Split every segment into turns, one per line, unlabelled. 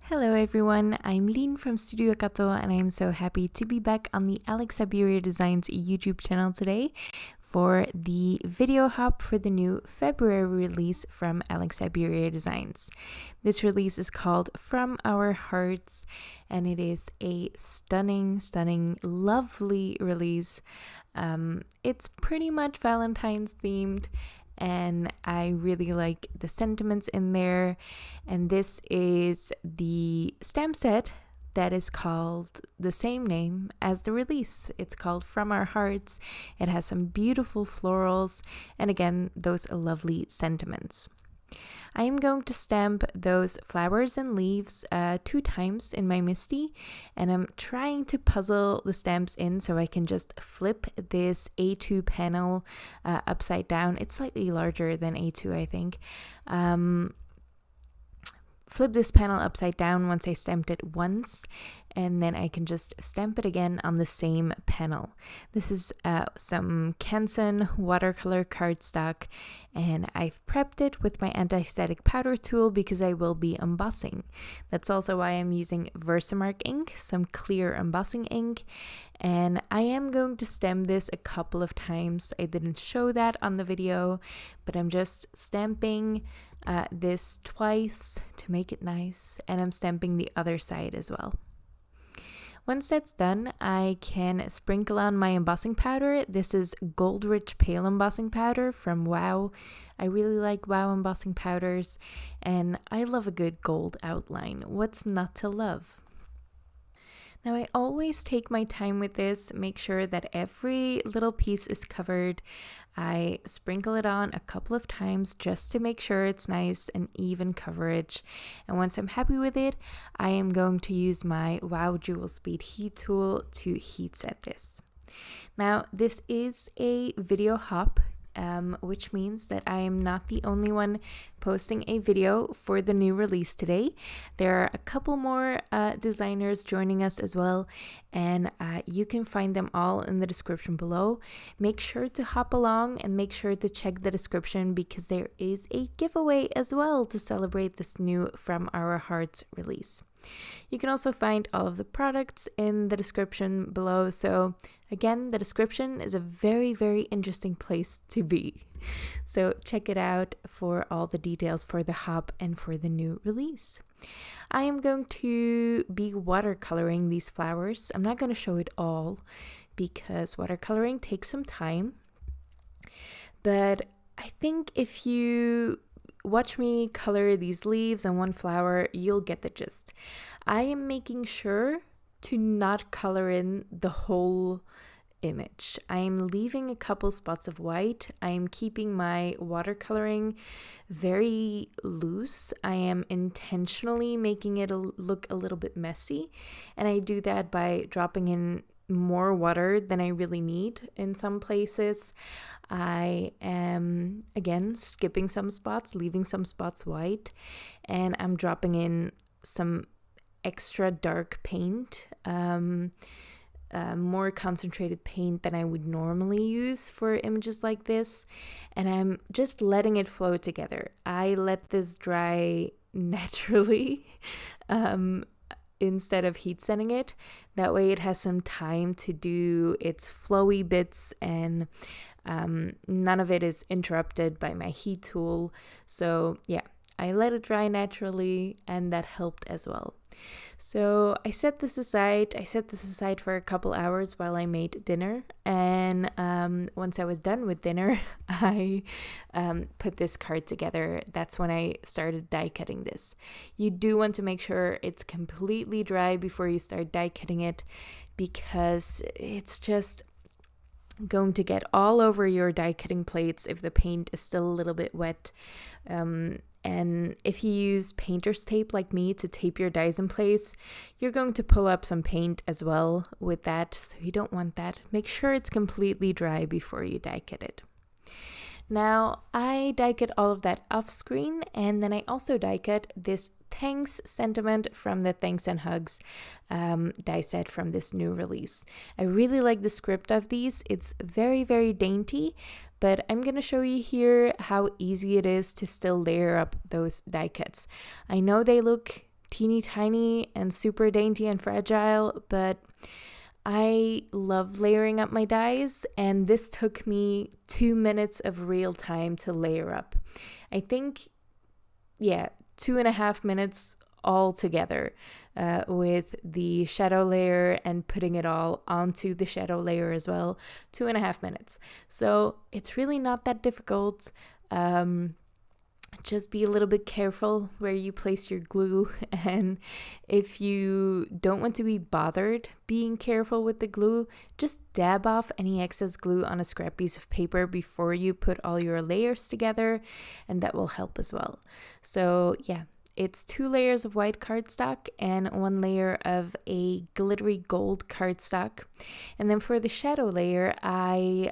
Hello everyone, I'm Lien from Studio Kato and I am so happy to be back on the Alex Syberia Designs YouTube channel today for the video hop for the new February release from Alex Syberia Designs. This release is called From Our Hearts and it is a stunning, lovely release. It's pretty much Valentine's themed and I really like the sentiments in there. And this is the stamp set that is called the same name as the release. It's called From Our Hearts. It has some beautiful florals and again, those lovely sentiments. I am going to stamp those flowers and leaves 2 times in my MISTI, and I'm trying to puzzle the stamps in so I can just flip this A2 panel upside down. It's slightly larger than A2, I think. Flip this panel upside down once I stamped it once, and then I can just stamp it again on the same panel. This is some Canson watercolor cardstock, and I've prepped it with my anti-static powder tool because I will be embossing. That's also why I'm using Versamark ink, some clear embossing ink, and I am going to stamp this a couple of times. I didn't show that on the video, but I'm just stamping this twice to make it nice, and I'm stamping the other side as well. Once that's done, I can sprinkle on my embossing powder. This is Gold Rich Pale embossing powder from Wow. I really like Wow embossing powders, and I love a good gold outline. What's not to love? Now I always take my time with this, make sure that every little piece is covered. I sprinkle it on a couple of times just to make sure it's nice and even coverage. And once I'm happy with it, I am going to use my Wow Jewel Speed heat tool to heat set this. Now this is a video hop, which means that I am not the only one posting a video for the new release today. There are a couple more designers joining us as well, and you can find them all in the description below. Make sure to hop along and make sure to check the description because there is a giveaway as well to celebrate this new From Our Hearts release. You can also find all of the products in the description below. So again, the description is a very interesting place to be. So check it out for all the details for the hop and for the new release. I am going to be watercoloring these flowers. I'm not going to show it all because watercoloring takes some time. But I think if you watch me color these leaves and one flower, you'll get the gist. I am making sure to not color in the whole image. I am leaving a couple spots of white. I am keeping my watercoloring very loose. I am intentionally making it look a little bit messy, and I do that by dropping in more water than I really need in some places. I am again skipping some spots, leaving some spots white, and I'm dropping in some extra dark paint, more concentrated paint than I would normally use for images like this, and I'm just letting it flow together. I let this dry naturally instead of heat setting it. That way it has some time to do its flowy bits, and none of it is interrupted by my heat tool. So yeah, I let it dry naturally, and that helped as well. So I set this aside for a couple hours while I made dinner, and once I was done with dinner, I put this card together. That's when I started die cutting this. You do want to make sure it's completely dry before you start die cutting it, because it's just going to get all over your die cutting plates if the paint is still a little bit wet. And if you use painter's tape like me to tape your dies in place, you're going to pull up some paint as well with that, so you don't want that. Make sure it's completely dry before you die cut it. Now, I die cut all of that off screen, and then I also die cut this Thanks sentiment from the Thanks and Hugs die set from this new release. I really like the script of these. It's very dainty, but I'm going to show you here how easy it is to still layer up those die cuts. I know they look teeny tiny and super dainty and fragile, but I love layering up my dies, and this took me 2 minutes of real time to layer up. I think, 2.5 minutes all together with the shadow layer and putting it all onto the shadow layer as well. 2.5 minutes. So it's really not that difficult. Just be a little bit careful where you place your glue, and if you don't want to be bothered being careful with the glue, just dab off any excess glue on a scrap piece of paper before you put all your layers together, and that will help as well. So yeah, it's 2 layers of white cardstock and 1 layer of a glittery gold cardstock. And then for the shadow layer, I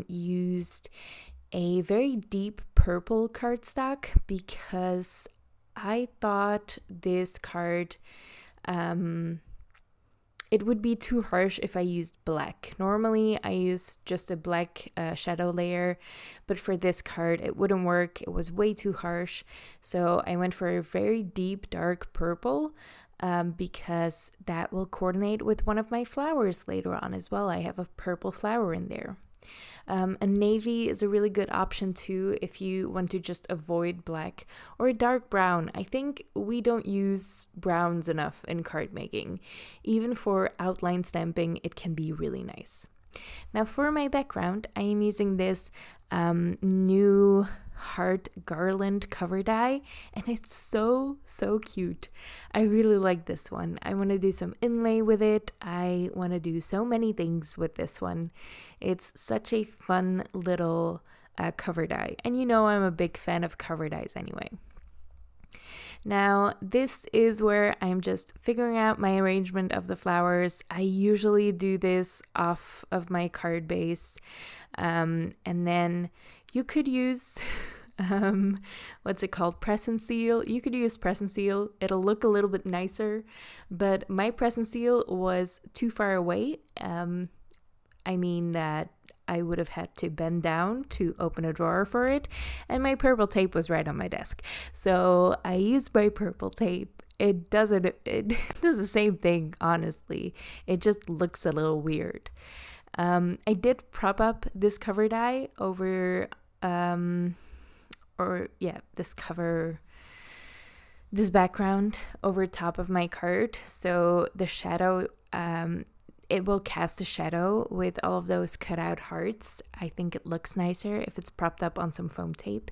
used a very deep purple cardstock because I thought this card, it would be too harsh if I used black. Normally I use just a black shadow layer, but for this card it wouldn't work. It was way too harsh. So I went for a very deep dark purple because that will coordinate with one of my flowers later on as well. I have a purple flower in there. A navy is a really good option too if you want to just avoid black, or a dark brown. I think we don't use browns enough in card making. Even for outline stamping, it can be really nice. Now for my background, I am using this new heart garland cover die, and it's so cute. I really like this one. I want to do some inlay with it. I want to do so many things with this one. It's such a fun little cover die, and you know I'm a big fan of cover dies anyway. Now, this is where I'm just figuring out my arrangement of the flowers. I usually do this off of my card base, and then you could use what's it called? Press and seal. You could use press and seal. It'll look a little bit nicer, but my press and seal was too far away. I mean that I would have had to bend down to open a drawer for it, and my purple tape was right on my desk. So I used my purple tape. It does the same thing, honestly. It just looks a little weird. I did prop up this cover die over this background over top of my card, so the shadow, it will cast a shadow with all of those cut out hearts. I think it looks nicer if it's propped up on some foam tape.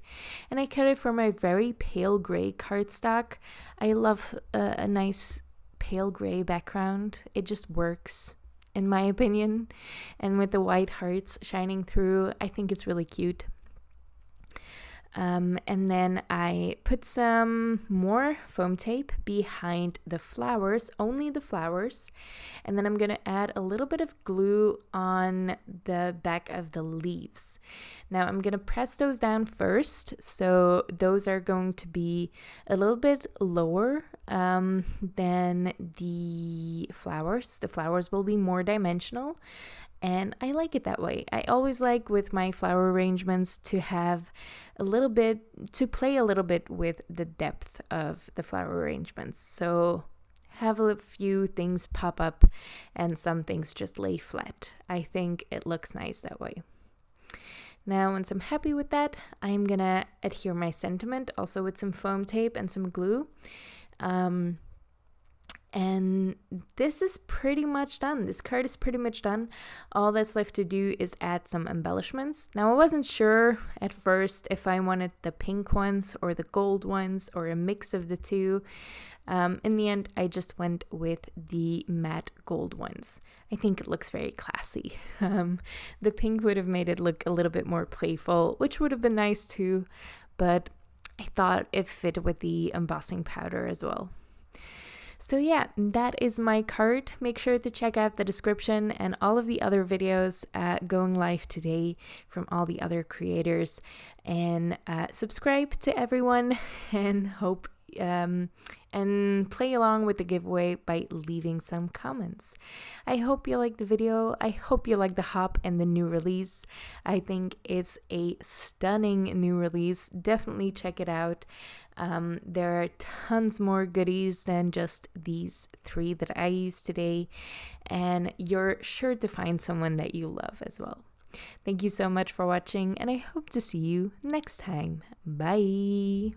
And I cut it for my very pale gray cardstock. I love a nice pale gray background. It just works, in my opinion. And with the white hearts shining through, I think it's really cute. And then I put some more foam tape behind the flowers, only the flowers, and then I'm going to add a little bit of glue on the back of the leaves. Now I'm going to press those down first, so those are going to be a little bit lower than the flowers. The flowers will be more dimensional, and I like it that way. I always like with my flower arrangements to have to play a little bit with the depth of the flower arrangements. So have a few things pop up and some things just lay flat. I think it looks nice that way. Now, once I'm happy with that, I'm gonna adhere my sentiment also with some foam tape and some glue. And this is pretty much done. This card is pretty much done. All that's left to do is add some embellishments. Now, I wasn't sure at first if I wanted the pink ones or the gold ones or a mix of the two. In the end, I just went with the matte gold ones. I think it looks very classy. The pink would have made it look a little bit more playful, which would have been nice too, but I thought it fit with the embossing powder as well. So yeah, that is my card. Make sure to check out the description and all of the other videos going live today from all the other creators, and subscribe to everyone, and hope and play along with the giveaway by leaving some comments. I hope you like the video. I hope you like the hop and the new release. I think it's a stunning new release. Definitely check it out. There are tons more goodies than just these 3 that I used today, and you're sure to find someone that you love as well. Thank you so much for watching, and I hope to see you next time. Bye!